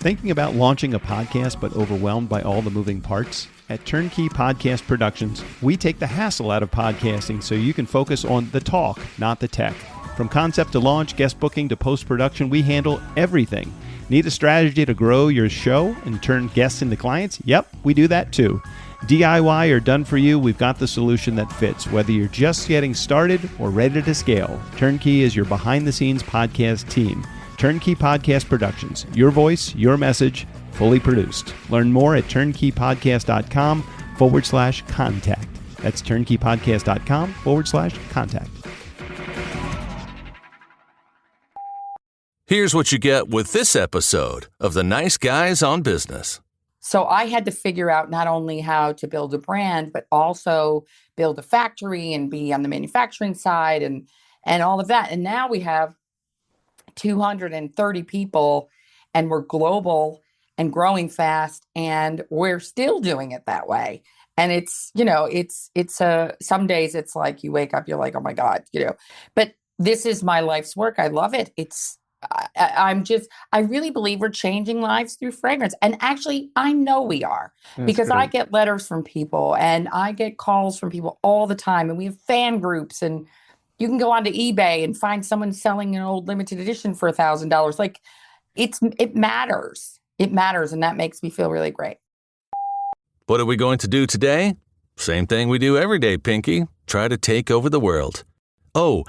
Thinking about launching a podcast but overwhelmed by all the moving parts? At Turnkey Podcast Productions, we take the hassle out of podcasting so you can focus on the talk, not the tech. From concept to launch, guest booking to post-production, we handle everything. Need a strategy to grow your show and turn guests into clients? Yep, we do that too. DIY or done for you, we've got the solution that fits. Whether you're just getting started or ready to scale, Turnkey is your behind-the-scenes podcast team. Turnkey Podcast Productions. Your voice, your message, fully produced. Learn more at turnkeypodcast.com/contact. That's turnkeypodcast.com/contact. Here's what you get with this episode of The Nice Guys on Business. So I had to figure out not only how to build a brand, but also build a factory and be on the manufacturing side and all of that. And now we have 230 people and we're global and growing fast and we're still doing it that way. And it's, some days it's like you wake up, you're like, oh my God, but this is my life's work. I love it. I really believe we're changing lives through fragrance. And actually, I know we are. That's because great. I get letters from people and I get calls from people all the time. And we have fan groups and you can go onto eBay and find someone selling an old limited edition for $1,000. Like it matters. It matters. And that makes me feel really great. What are we going to do today? Same thing we do every day, Pinky. Try to take over the world. Oh,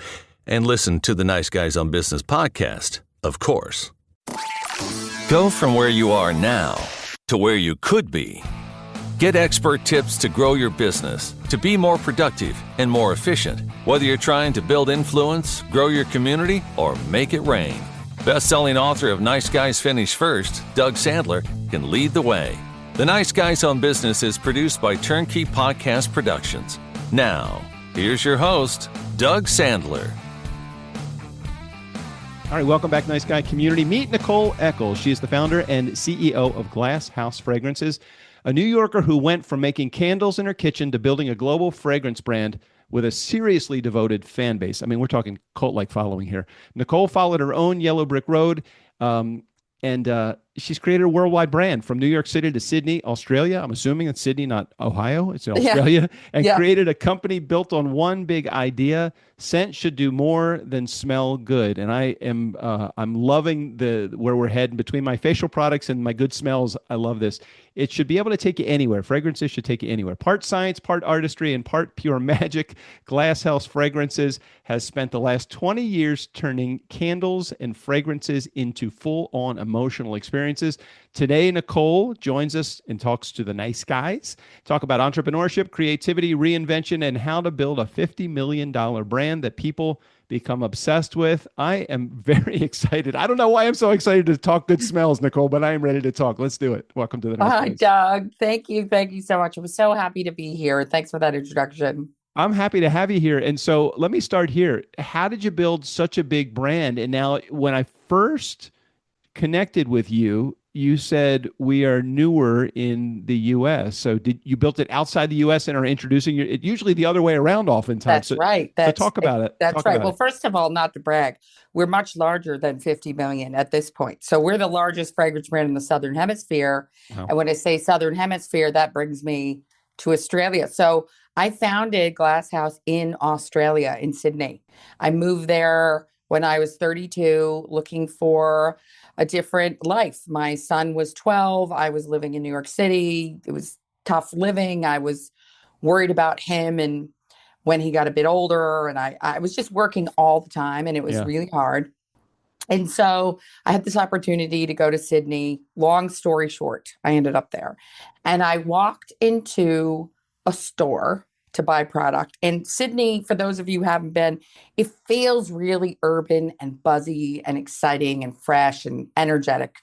and listen to the Nice Guys on Business podcast, of course. Go from where you are now to where you could be. Get expert tips to grow your business, to be more productive and more efficient, whether you're trying to build influence, grow your community, or make it rain. Best-selling author of Nice Guys Finish First, Doug Sandler, can lead the way. The Nice Guys on Business is produced by Turnkey Podcast Productions. Now, here's your host, Doug Sandler. All right, welcome back, Nice Guy community. Meet Nicole Eckels. She is the founder and CEO of Glasshouse Fragrances, a New Yorker who went from making candles in her kitchen to building a global fragrance brand with a seriously devoted fan base. I mean, we're talking cult-like following here. Nicole followed her own yellow brick road, and she's created a worldwide brand from New York City to Sydney, Australia. I'm assuming it's Sydney, not Ohio. It's in Australia. And created a company built on one big idea. Scent should do more than smell good. And I'm loving where we're heading between my facial products and my good smells. I love this. It should be able to take you anywhere. Fragrances should take you anywhere. Part science, part artistry, and part pure magic. Glasshouse Fragrances has spent the last 20 years turning candles and fragrances into full-on emotional experiences. Today, Nicole joins us and talks to the Nice Guys, talk about entrepreneurship, creativity, reinvention, and how to build a $50 million brand that people become obsessed with. I am very excited. I don't know why I'm so excited to talk good smells, Nicole, but I am ready to talk. Let's do it. Welcome to the Nice Guys. Doug, thank you. Thank you so much. I was so happy to be here. Thanks for that introduction. I'm happy to have you here. And so let me start here. How did you build such a big brand? And now when I first connected with you, you said we are newer in the U.S. So did you built it outside the U.S. and are introducing it? Usually the other way around oftentimes. That's right. So talk about it. That's right. Well, first of all, not to brag, we're much larger than 50 million at this point. So we're the largest fragrance brand in the Southern Hemisphere. Wow. And when I say Southern Hemisphere, that brings me to Australia. So I founded Glasshouse in Australia, in Sydney. I moved there when I was 32, looking for a different life. My son was 12. I was living in New York City. It was tough living. I was worried about him and when he got a bit older, and I was just working all the time and it was really hard. And so I had this opportunity to go to Sydney. Long story short, I ended up there and I walked into a store to buy product. And Sydney, for those of you who haven't been, it feels really urban and buzzy and exciting and fresh and energetic,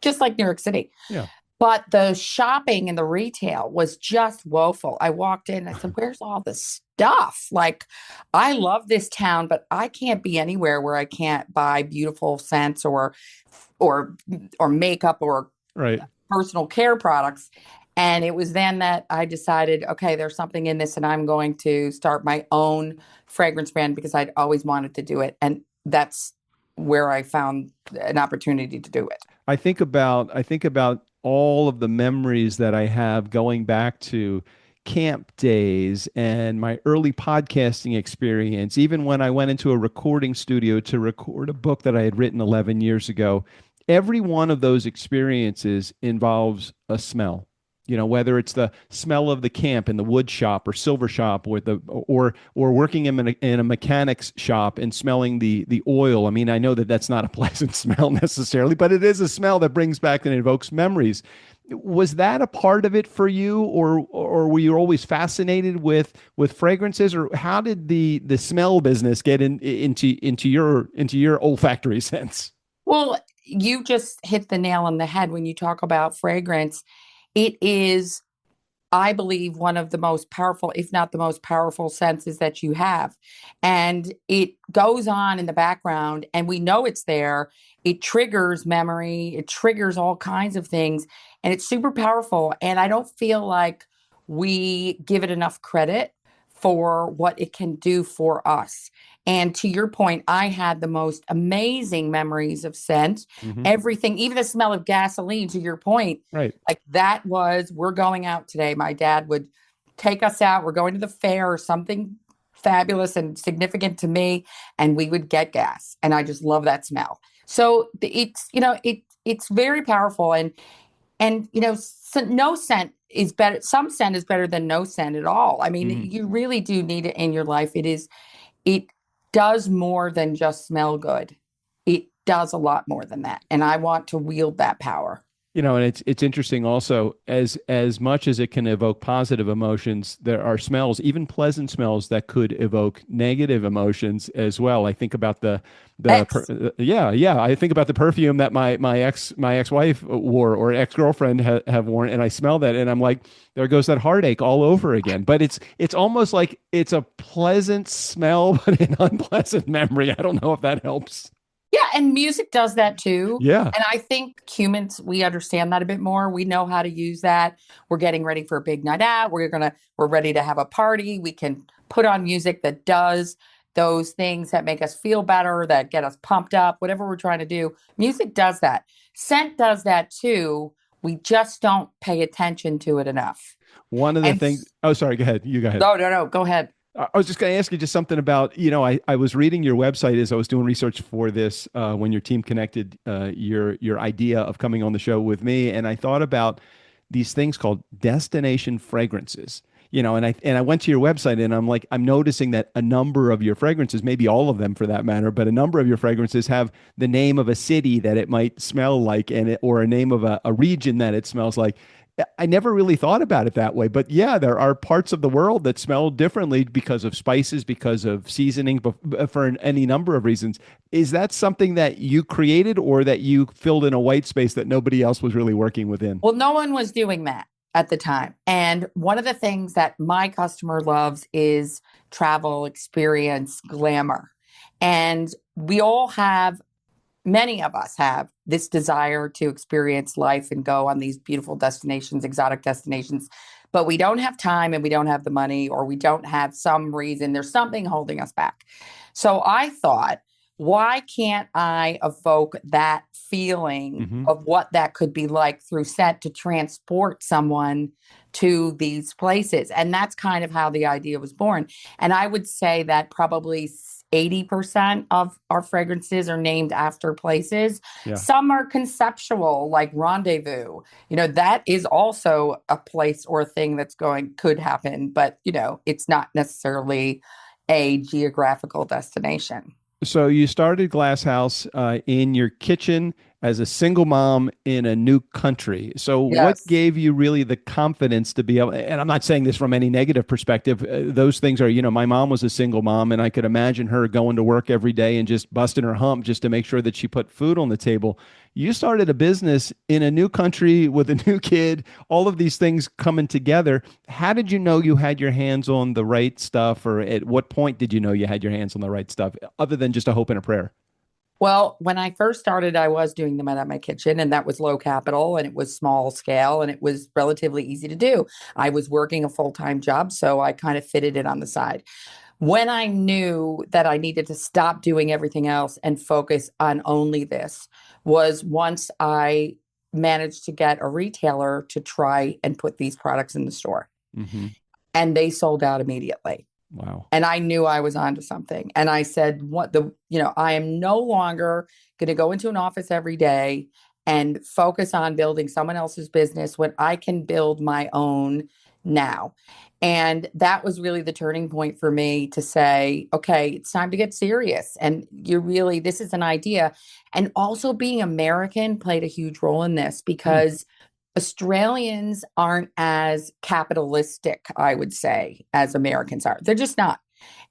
just like New York City. Yeah. But the shopping and the retail was just woeful. I walked in and I said, where's all this stuff? Like, I love this town, but I can't be anywhere where I can't buy beautiful scents or makeup or personal care products. And it was then that I decided, okay, there's something in this and I'm going to start my own fragrance brand because I'd always wanted to do it. And that's where I found an opportunity to do it. I think about all of the memories that I have going back to camp days and my early podcasting experience, even when I went into a recording studio to record a book that I had written 11 years ago. Every one of those experiences involves a smell. Whether it's the smell of the camp in the wood shop or silver shop, or working in a mechanic's shop and smelling the oil. I mean, I know that that's not a pleasant smell necessarily, but it is a smell that brings back and evokes memories. Was that a part of it for you, or were you always fascinated with fragrances, or how did the smell business get into your olfactory sense? Well, you just hit the nail on the head when you talk about fragrance. It is, I believe, one of the most powerful, if not the most powerful senses that you have. And it goes on in the background, and we know it's there. It triggers memory, it triggers all kinds of things, and it's super powerful. And I don't feel like we give it enough credit for what it can do for us. And to your point, I had the most amazing memories of scent. Hmm. Everything, even the smell of gasoline, to your point, Right. like that was, we're going out today. My dad would take us out. We're going to the fair or something fabulous and significant to me, and we would get gas. And I just love that smell. So it's very powerful. And no scent is better. Some scent is better than no scent at all. I mean, Mhm. you really do need it in your life. It does more than just smell good. It does a lot more than that. And I want to wield that power. And it's interesting also, as much as it can evoke positive emotions, there are smells, even pleasant smells, that could evoke negative emotions as well. I think about X. yeah, I think about the perfume that my ex-wife wore, or ex-girlfriend have worn, and I smell that and I'm like, there goes that heartache all over again. But it's almost like it's a pleasant smell but an unpleasant memory. I don't know if that helps. Yeah, and music does that too. Yeah. And I think humans, we understand that a bit more. We know how to use that. We're getting ready for a big night out. We're ready to have a party. We can put on music that does those things that make us feel better, that get us pumped up, whatever we're trying to do. Music does that. Scent does that too. We just don't pay attention to it enough. One of the And things, oh, sorry, go ahead. You go ahead. no, no, no, go ahead. I was just going to ask you just something about, I was reading your website as I was doing research for this, when your team connected your idea of coming on the show with me, and I thought about these things called destination fragrances. And I went to your website and I'm noticing that a number of your fragrances, maybe all of them for that matter, but a number of your fragrances have the name of a city that it might smell like, or a name of a region that it smells like. I never really thought about it that way, but yeah, there are parts of the world that smell differently because of spices, because of seasoning, for any number of reasons. Is that something that you created, or that you filled in a white space that nobody else was really working within? Well, no one was doing that at the time. And one of the things that my customer loves is travel, experience, glamour. And we all have, many of us have this desire to experience life and go on these beautiful destinations, exotic destinations, but we don't have time and we don't have the money, or we don't have some reason. There's something holding us back. So I thought, why can't I evoke that feeling Hmm. of what that could be like through scent to transport someone to these places? And that's kind of how the idea was born. And I would say that probably 80% of our fragrances are named after places. Yeah. Some are conceptual, like rendezvous. That is also a place or a thing could happen, but, it's not necessarily a geographical destination. So you started Glass House in your kitchen as a single mom in a new country. So what Yes. gave you really the confidence to be able, and I'm not saying this from any negative perspective. Those things are, my mom was a single mom, and I could imagine her going to work every day and just busting her hump just to make sure that she put food on the table. You started a business in a new country with a new kid, all of these things coming together. How did you know you had your hands on the right stuff, or at what point did you know you had your hands on the right stuff, other than just a hope and a prayer? Well, when I first started, I was doing them at my kitchen, and that was low capital and it was small scale and it was relatively easy to do. I was working a full-time job, so I kind of fitted it on the side. When I knew that I needed to stop doing everything else and focus on only this was once I managed to get a retailer to try and put these products in the store. Mm-hmm. And they sold out immediately. Wow. And I knew I was onto something. And I said, I am no longer going to go into an office every day and focus on building someone else's business when I can build my own now. And that was really the turning point for me to say, okay, it's time to get serious. And this is an idea. And also being American played a huge role in this Mm. because Australians aren't as capitalistic, I would say, as Americans are. They're just not.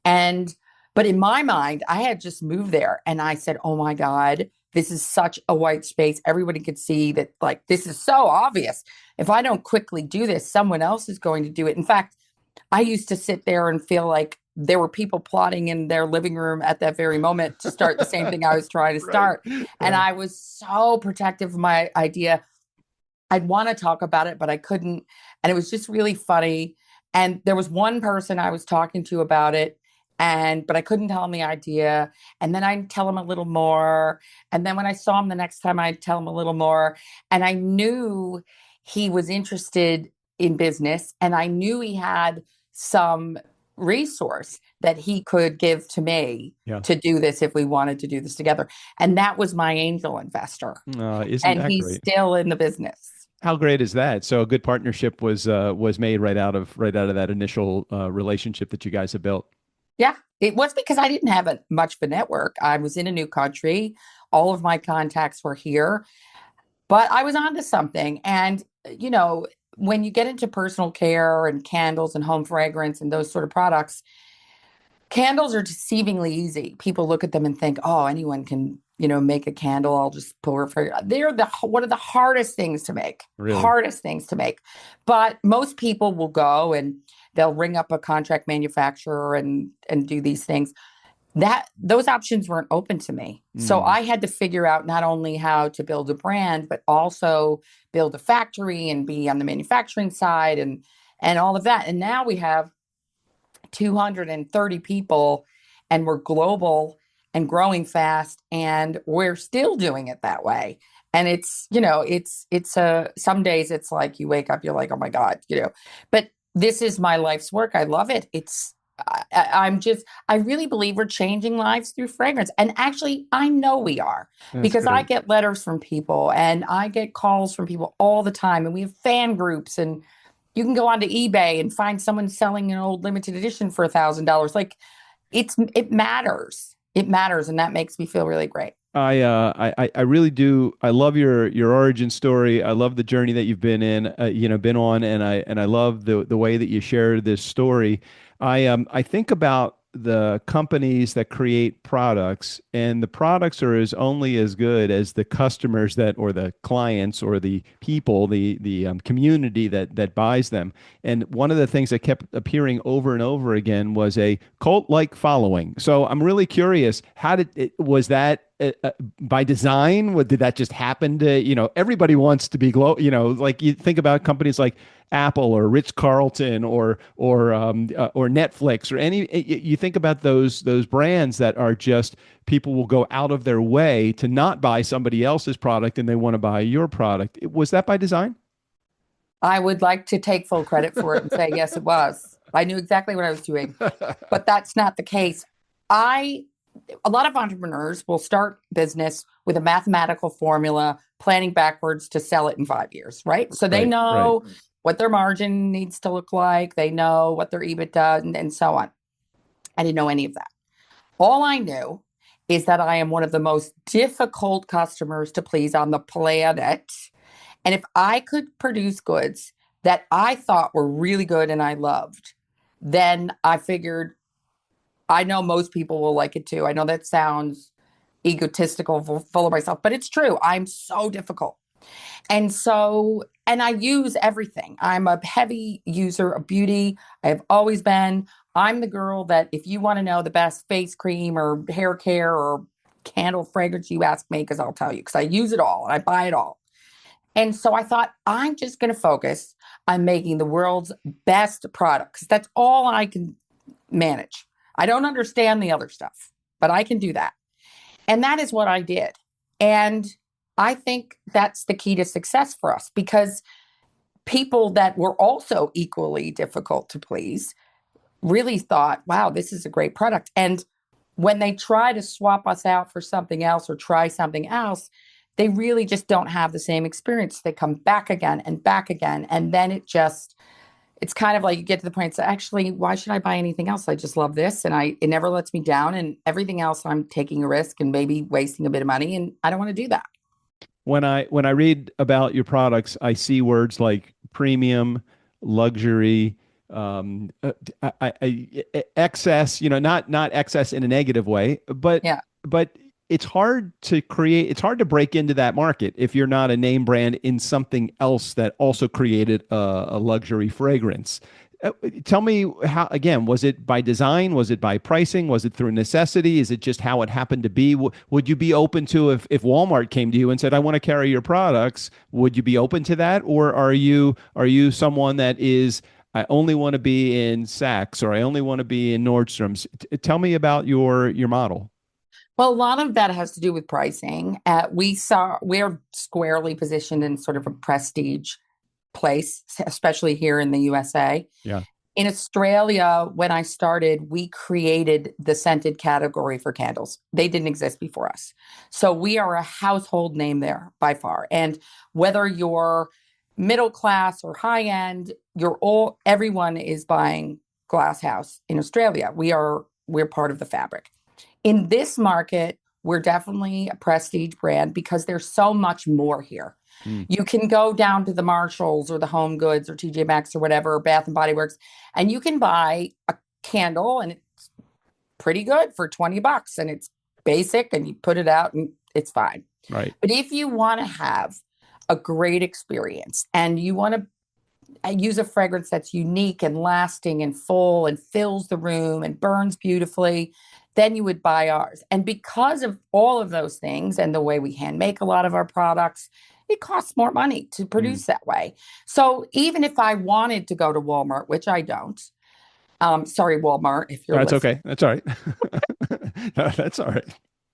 And, but in my mind, I had just moved there and I said, oh my God, this is such a white space. Everybody could see that, like, this is so obvious. If I don't quickly do this, someone else is going to do it. In fact, I used to sit there and feel like there were people plotting in their living room at that very moment to start the same thing I was trying to Right. start. And Yeah. I was so protective of my idea. I'd want to talk about it, but I couldn't. And it was just really funny. And there was one person I was talking to about it, but I couldn't tell him the idea. And then I'd tell him a little more. And then when I saw him the next time, I'd tell him a little more. And I knew he was interested in business, and I knew he had some resource that he could give to me Yeah. to do this if we wanted to do this together. And that was my angel investor. Isn't And that he's great? still in the business. How great is that? So a good partnership was made right out of that initial relationship that you guys have built. Yeah, it was because I didn't have much of a network. I was in a new country. All of my contacts were here, but I was onto something. And, when you get into personal care and candles and home fragrance and those sort of products, candles are deceivingly easy. People look at them and think, oh, anyone can, make a candle. I'll just pour for. They're one of the hardest things to make. Really? Hardest things to make. But most people will go and they'll ring up a contract manufacturer and do these things. Those options weren't open to me. So Mm. I had to figure out not only how to build a brand, but also build a factory and be on the manufacturing side and all of that. And now we have 230 people and we're global and growing fast and we're still doing it that way. And some days it's like you wake up, you're like, oh my God, but this is my life's work. I love it. I really believe we're changing lives through fragrance. And actually, I know we are That's because I great. get letters from people and I get calls from people all the time. And we have fan groups, and you can go onto eBay and find someone selling an old limited edition for $1,000. Like it matters. It matters. And that makes me feel really great. I really do. I love your origin story. I love the journey that you've been on, and I love the way that you share this story. I think about the companies that create products, and the products are only as good as the customers or the clients or the people, the community that buys them. And one of the things that kept appearing over and over again was a cult-like following. So I'm really curious, was that by design? Did that just happen everybody wants to be like you think about companies like Apple or Ritz Carlton or Netflix or you think about those brands that are just people will go out of their way to not buy somebody else's product and they want to buy your product. Was that by design? I would like to take full credit for it and say, yes, it was. I knew exactly what I was doing, but that's not the case. A lot of entrepreneurs will start business with a mathematical formula, planning backwards to sell it in 5 years, right? So they Right. know what their margin needs to look like. They know what their EBITDA and so on. I didn't know any of that. All I knew is that I am one of the most difficult customers to please on the planet. And if I could produce goods that I thought were really good and I loved, then I figured I know most people will like it too. I know that sounds egotistical, full of myself, but it's true. I'm so difficult. And I use everything. I'm a heavy user of beauty. I have always been. I'm the girl that if you want to know the best face cream or hair care or candle fragrance, you ask me because I'll tell you because I use it all and I buy it all. And so I thought, I'm just going to focus on making the world's best products. That's all I can manage. I don't understand the other stuff, but I can do that. And that is what I did. And I think that's the key to success for us, because people that were also equally difficult to please really thought, wow, this is a great product. And when they try to swap us out for something else or try something else, they really just don't have the same experience. They come back again and back again. And then it's kind of like you get to the point, so actually, why should I buy anything else? I just love this, and it never lets me down, and everything else I'm taking a risk and maybe wasting a bit of money, and I don't want to do that. When I read about your products, I see words like premium, luxury, excess. Not excess in a negative way, but Yeah. but it's hard to create. It's hard to break into that market if you're not a name brand in something else that also created a luxury fragrance. Tell me how, again, was it by design? Was it by pricing? Was it through necessity? Is it just how it happened to be? Would you be open to, if Walmart came to you and said, I want to carry your products, would you be open to that? Or are you someone that is, I only want to be in Saks, or I only want to be in Nordstrom's? Tell me about your model. Well, a lot of that has to do with pricing. We're squarely positioned in sort of a prestige place, especially here in the USA. Yeah. In Australia, when I started, we created the scented category for candles. They didn't exist before us. So we are a household name there by far. And whether you're middle class or high end, everyone is buying Glasshouse in Australia. We're part of the fabric. In this market, we're definitely a prestige brand because there's so much more here. Mm. You can go down to the Marshalls or the Home Goods or TJ Maxx or whatever, or Bath and Body Works, and you can buy a candle and it's pretty good for $20 and it's basic and you put it out and it's fine. Right. But if you want to have a great experience and you want to use a fragrance that's unique and lasting and full and fills the room and burns beautifully, then you would buy ours. And because of all of those things and the way we hand make a lot of our products, it costs more money to Mm. produce that way. So even if I wanted to go to Walmart, which I don't, sorry, Walmart, if you're That's listening, okay. That's all right. No, that's all right.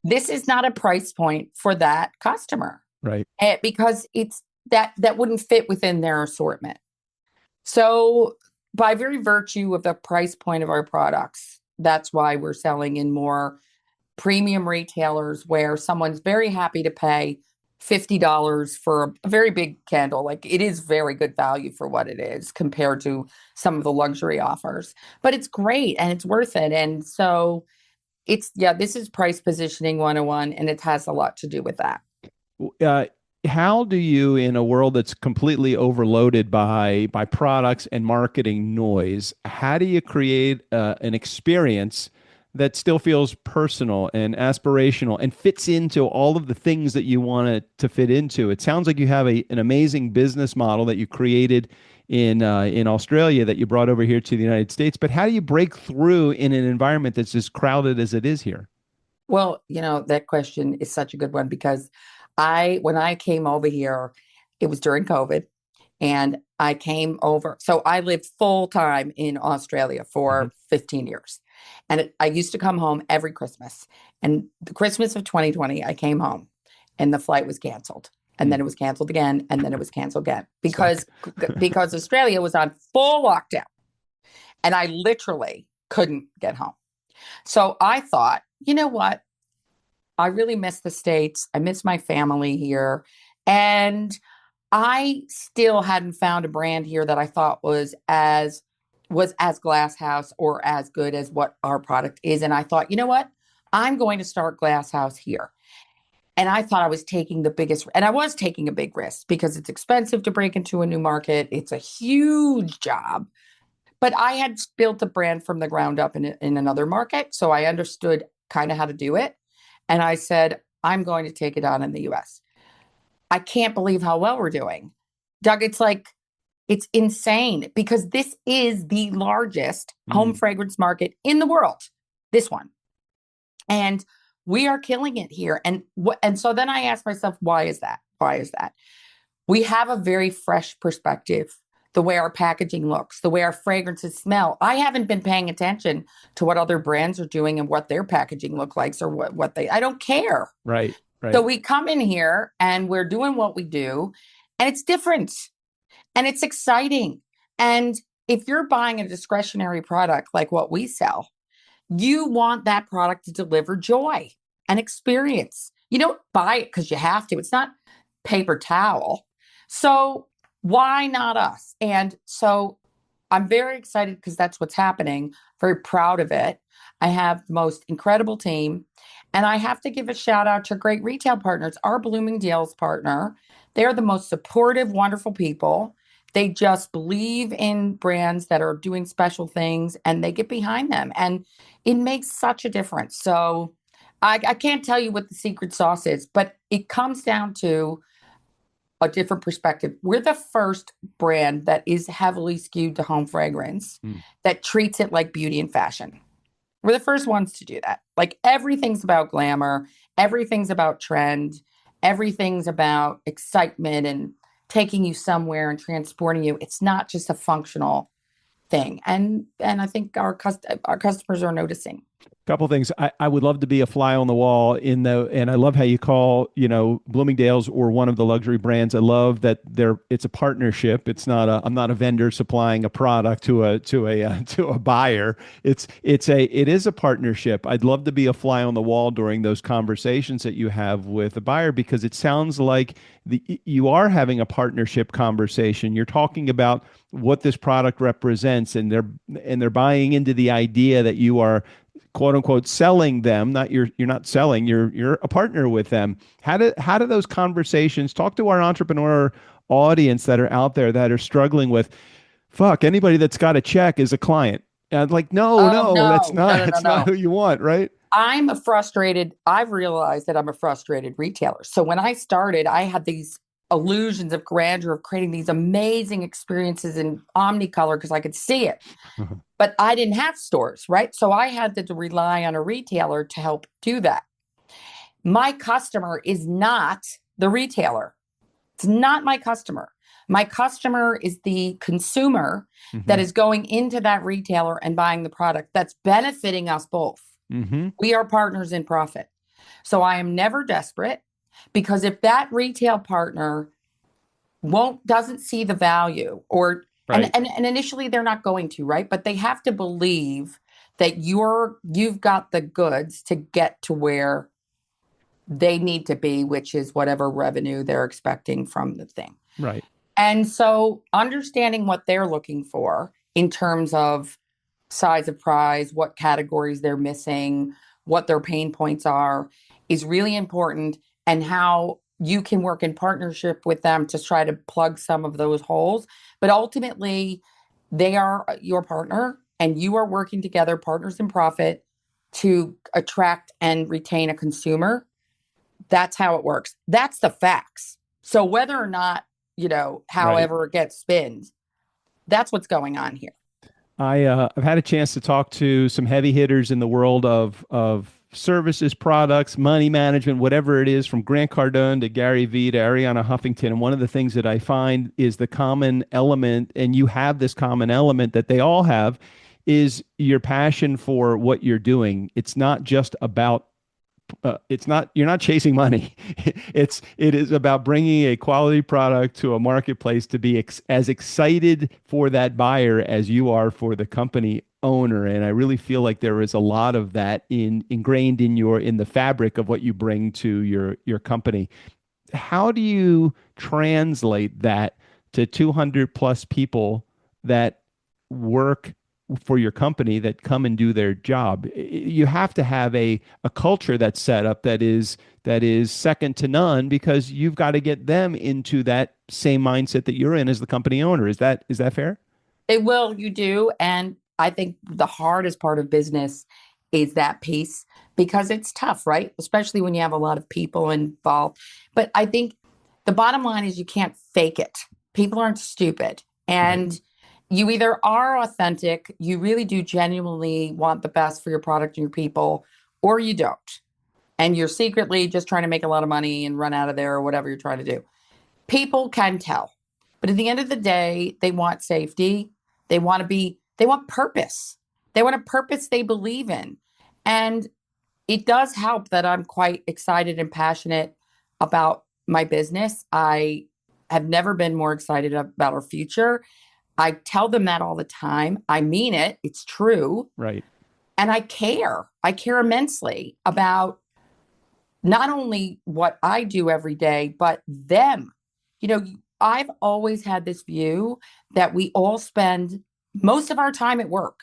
this is not a price point for that customer, Right. because it's that wouldn't fit within their assortment. So by very virtue of the price point of our products, that's why we're selling in more premium retailers where someone's very happy to pay $50 for a very big candle. Like, it is very good value for what it is compared to some of the luxury offers. But it's great and it's worth it. And so this is price positioning 101, and it has a lot to do with that. uh, how do you, in a world that's completely overloaded by products and marketing noise, how do you create an experience that still feels personal and aspirational and fits into all of the things that you want it to fit into? It sounds like you have an amazing business model that you created in Australia that you brought over here to the United States. But how do you break through in an environment that's as crowded as it is here? Well, that question is such a good one because when I came over here, it was during COVID, and I came over. So I lived full time in Australia Mhm. for 15 years. And I used to come home every Christmas. And the Christmas of 2020, I came home and the flight was canceled. And Mm. then it was canceled again. And then it was canceled again Suck. because Australia was on full lockdown. And I literally couldn't get home. So I thought, you know what? I really miss the States. I miss my family here. And I still hadn't found a brand here that I thought was as Glasshouse or as good as what our product is. And I thought, you know what? I'm going to start Glasshouse here. And I thought I was taking and I was taking a big risk because it's expensive to break into a new market. It's a huge job. But I had built a brand from the ground up in another market. So I understood kind of how to do it. And I said, I'm going to take it on in the US. I can't believe how well we're doing. Doug, it's insane because this is the largest home Mm. fragrance market in the world. This one. And we are killing it here. And so then I asked myself, why is that? Why is that? We have a very fresh perspective the way our packaging looks, the way our fragrances smell. I haven't been paying attention to what other brands are doing and what their packaging look like or I don't care. Right. So Right. we come in here and we're doing what we do, and it's different and it's exciting. And if you're buying a discretionary product like what we sell, you want that product to deliver joy and experience. You don't buy it because you have to. It's not paper towel. So why not us? And so I'm very excited because that's what's happening. Very proud of it. I have the most incredible team. And I have to give a shout out to great retail partners. Our Bloomingdale's partner, they're the most supportive, wonderful people. They just believe in brands that are doing special things and they get behind them. And it makes such a difference. So I can't tell you what the secret sauce is, but it comes down to a different perspective. We're the first brand that is heavily skewed to home fragrance that treats it like beauty and fashion. We're the first ones to do that. Like everything's about glamour, everything's about trend, everything's about excitement and taking you somewhere and transporting you. It's not just a functional thing. And I think our customers are noticing. Couple things. I would love to be a fly on the wall and I love how you call, Bloomingdale's or one of the luxury brands. I love that it's a partnership. I'm not a vendor supplying a product to a buyer. It is a partnership. I'd love to be a fly on the wall during those conversations that you have with a buyer, because it sounds like you are having a partnership conversation. You're talking about what this product represents, and they're buying into the idea that you are, quote unquote, selling them. You're not selling, you're a partner with them. How do those conversations talk to our entrepreneur audience that are out there that are struggling with, fuck, anybody that's got a check is a client? And I'm like, Oh, no, that's no, not no, no, that's not no. who you want, right? I've realized that I'm a frustrated retailer. So when I started, I had these illusions of grandeur of creating these amazing experiences in omnicolor because I could see it. But I didn't have stores, right? So I had to rely on a retailer to help do that. My customer is not the retailer. It's not my customer. My customer is the consumer that is going into that retailer and buying the product that's benefiting us both. We are partners in profit. So I am never desperate, because if that retail partner doesn't see the value, or Right. and initially they're not going to, right? But they have to believe that you've got the goods to get to where they need to be, which is whatever revenue they're expecting from the thing. Right. And so understanding what they're looking for in terms of size of prize, what categories they're missing, what their pain points are, is really important, and how you can work in partnership with them to try to plug some of those holes. But ultimately, they are your partner and you are working together, partners in profit, to attract and retain a consumer. That's how it works. That's the facts. So whether or not, Right. however it gets spinned, that's what's going on here. I've had a chance to talk to some heavy hitters in the world of services, products, money management, whatever it is, from Grant Cardone to Gary Vee to Ariana Huffington. And one of the things that I find is the common element, and you have this common element that they all have, is your passion for what you're doing. It's not just about you're not chasing money. It is about bringing a quality product to a marketplace to be as excited for that buyer as you are for the company owner. And I really feel like there is a lot of that ingrained in the fabric of what you bring to your company. How do you translate that to 200 plus people that work for your company, that come and do their job? You have to have a culture that's set up that is second to none, because you've got to get them into that same mindset that you're in as the company owner. Is that fair? You do. And I think the hardest part of business is that piece, because it's tough, right? Especially when you have a lot of people involved. But I think the bottom line is you can't fake it. People aren't stupid. And you either are authentic, you really do genuinely want the best for your product and your people, or you don't. And you're secretly just trying to make a lot of money and run out of there, or whatever you're trying to do. People can tell. But at the end of the day, they want safety. They want purpose. They want a purpose they believe in. And it does help that I'm quite excited and passionate about my business. I have never been more excited about our future. I tell them that all the time. I mean it. It's true. Right. And I care. I care immensely about not only what I do every day, but them. You know, I've always had this view that we all spend most of our time at work.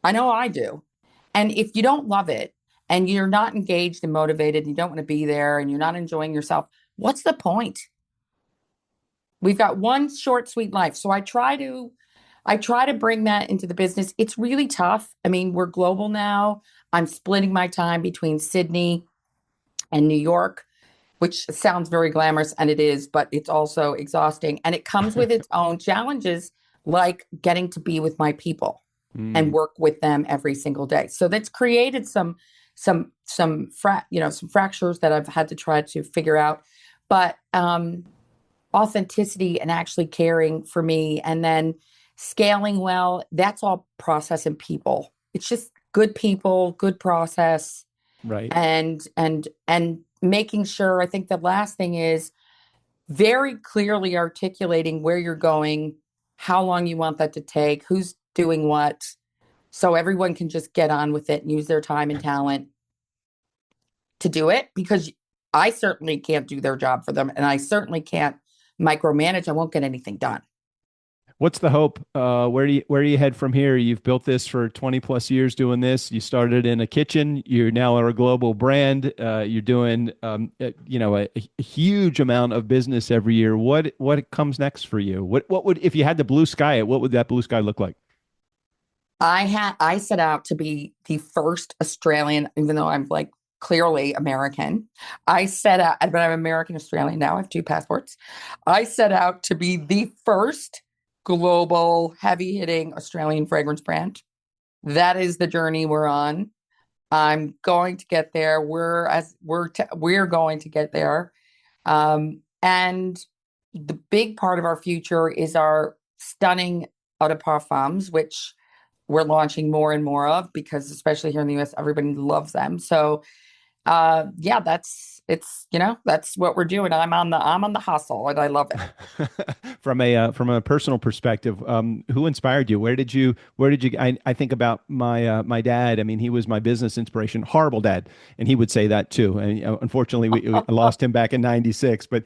I know I do. And if you don't love it and you're not engaged and motivated, and you don't want to be there and you're not enjoying yourself, what's the point? We've got one short, sweet life. So I try to bring that into the business. It's really tough. I mean, we're global now. I'm splitting my time between Sydney and New York, which sounds very glamorous, and it is, but it's also exhausting. And it comes with its own challenges, like getting to be with my people and work with them every single day. So that's created some fractures that I've had to try to figure out. But authenticity and actually caring for me, and then scaling well, that's all process and people. It's just good people, good process, Right. and making sure. I think the last thing is very clearly articulating where you're going, how long you want that to take, who's doing what, so everyone can just get on with it and use their time and talent to do it, because I certainly can't do their job for them, and I certainly can't micromanage. I won't get anything done. What's the hope? Where do you head from here? You've built this for 20 plus years doing this. You started in a kitchen. You now are a global brand. You're doing, a huge amount of business every year. What comes next for you? What would, if you had the blue sky, what would that blue sky look like? I set out to be the first Australian, even though I'm like clearly American. I set out, but I'm American Australian now. I have two passports. I set out to be the first global heavy hitting Australian fragrance brand. That is the journey we're on. I'm going to get there. We're going to get there. And the big part of our future is our stunning eau de parfums, which we're launching more and more of, because especially here in the US, everybody loves them. So yeah, that's what we're doing. I'm on the hustle, and I love it. From a personal perspective, who inspired you? I think about my dad. I mean, he was my business inspiration. Horrible dad, and he would say that too. And unfortunately, we lost him back in '96. But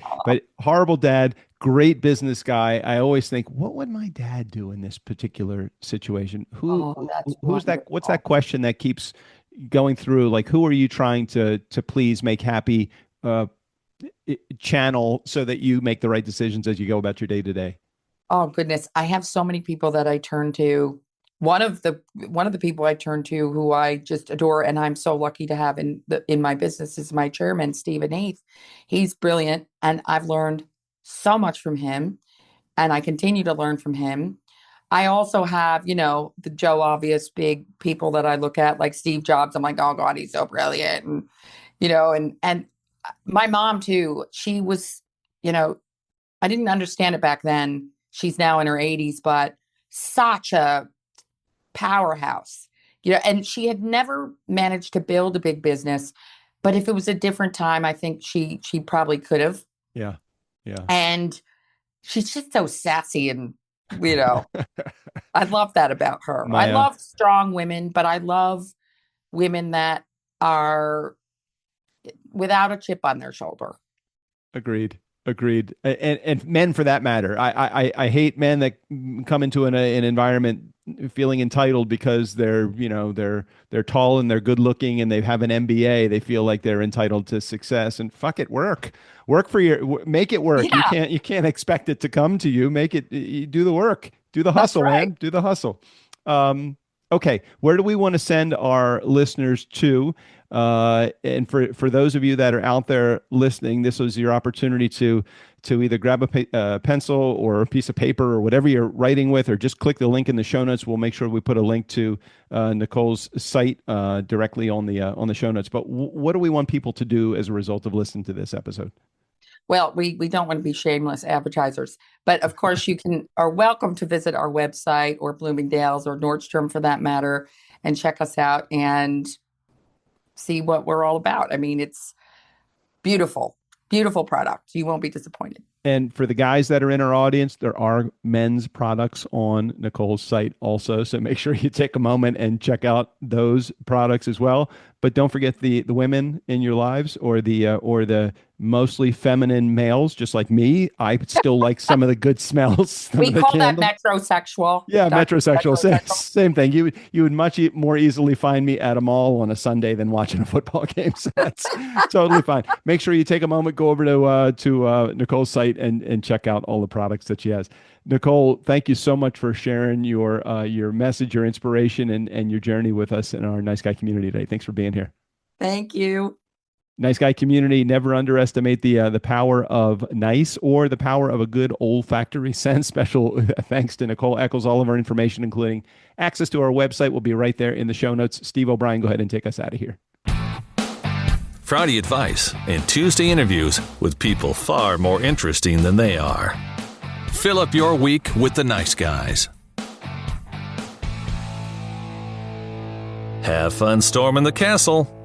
horrible dad, great business guy. I always think, what would my dad do in this particular situation? That's Who's that? What's wonderful. that question that keeps going through? Like, who are you trying to please, make happy? Channel so that you make the right decisions as you go about your day to day. Oh goodness, I have so many people that I turn to. One of the people I turn to, who I just adore, and I'm so lucky to have in my business, is my chairman, Stephen Heath. He's brilliant, and I've learned so much from him, and I continue to learn from him. I also have, the Joe obvious big people that I look at, like Steve Jobs. I'm like, oh God, he's so brilliant, and my mom too. She was, you know, I didn't understand it back then. She's now in her 80s, but such a powerhouse, and she had never managed to build a big business. But if it was a different time, I think she probably could have. Yeah. Yeah. And she's just so sassy, and you know, I love that about her. I My love strong women, but I love women that are without a chip on their shoulder. Agreed. Agreed. And men for that matter. I hate men that come into an environment feeling entitled because they're tall and they're good looking and they have an MBA. They feel like they're entitled to success, and fuck it, work for make it work. Yeah, You can't expect it to come to you. Make it, you do the work, do the that's hustle, right. man, do the hustle. Um, okay. Where do we want to send our listeners to? And for those of you that are out there listening, this was your opportunity to either grab a pencil or a piece of paper or whatever you're writing with, or just click the link in the show notes. We'll make sure we put a link to Nicole's site directly on the show notes. But what do we want people to do as a result of listening to this episode? Well, we don't want to be shameless advertisers, but of course you are welcome to visit our website or Bloomingdale's or Nordstrom for that matter and check us out and see what we're all about. I mean, it's beautiful, beautiful product. You won't be disappointed. And for the guys that are in our audience, there are men's products on Nicole's site also. So make sure you take a moment and check out those products as well. But don't forget the women in your lives or the mostly feminine males, just like me. I still like some of the good smells. We call that metrosexual. Yeah, metrosexual. Same thing. You would much more easily find me at a mall on a Sunday than watching a football game. So that's totally fine. Make sure you take a moment, go over to Nicole's site and check out all the products that she has. Nicole, thank you so much for sharing your message, your inspiration, and your journey with us in our Nice Guy community today. Thanks for being here. Thank you. Nice Guy community, never underestimate the power of nice or the power of a good olfactory scent. Special thanks to Nicole Eckels. All of our information, including access to our website, will be right there in the show notes. Steve O'Brien, go ahead and take us out of here. Friday advice and Tuesday interviews with people far more interesting than they are. Fill up your week with the Nice Guys. Have fun storming the castle.